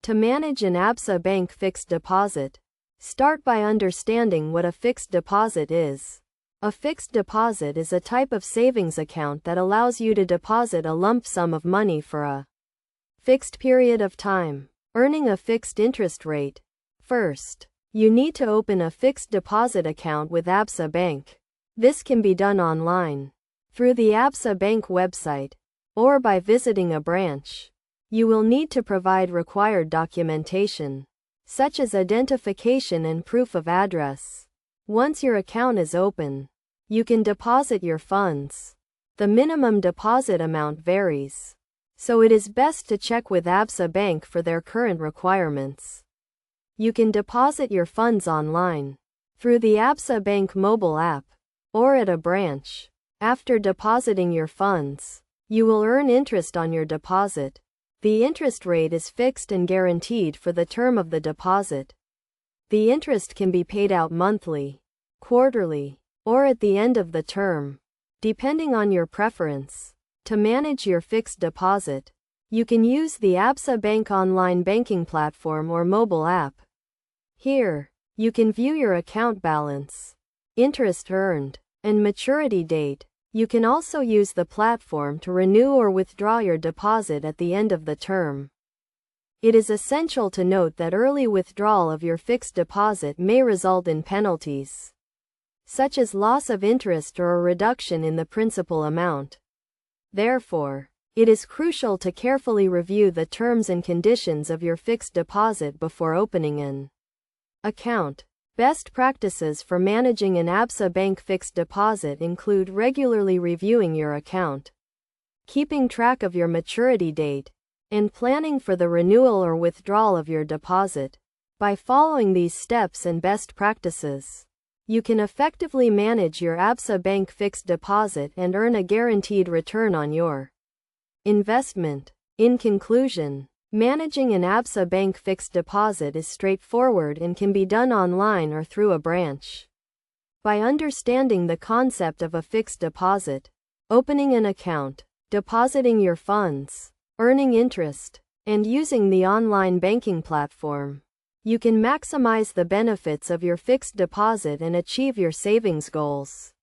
To manage an Absa Bank fixed deposit, start by understanding what a fixed deposit is. A fixed deposit is a type of savings account that allows you to deposit a lump sum of money for a fixed period of time, earning a fixed interest rate. First, you need to open a fixed deposit account with Absa Bank. This can be done online, through the Absa Bank website, or by visiting a branch. You will need to provide required documentation, such as identification and proof of address. Once your account is open, you can deposit your funds. The minimum deposit amount varies, so it is best to check with Absa Bank for their current requirements. You can deposit your funds online, through the Absa Bank mobile app, or at a branch. After depositing your funds, you will earn interest on your deposit. The interest rate is fixed and guaranteed for the term of the deposit. The interest can be paid out monthly, quarterly, or at the end of the term, depending on your preference. To manage your fixed deposit, you can use the Absa Bank online banking platform or mobile app. Here, you can view your account balance, interest earned, and maturity date. You can also use the platform to renew or withdraw your deposit at the end of the term. It is essential to note that early withdrawal of your fixed deposit may result in penalties, such as loss of interest or a reduction in the principal amount. Therefore, it is crucial to carefully review the terms and conditions of your fixed deposit before opening an account. Best practices for managing an Absa Bank fixed deposit include regularly reviewing your account, keeping track of your maturity date, and planning for the renewal or withdrawal of your deposit. By following these steps and best practices, you can effectively manage your Absa Bank fixed deposit and earn a guaranteed return on your investment. In conclusion, managing an Absa Bank fixed deposit is straightforward and can be done online or through a branch. By understanding the concept of a fixed deposit, opening an account, depositing your funds, earning interest, and using the online banking platform, you can maximize the benefits of your fixed deposit and achieve your savings goals.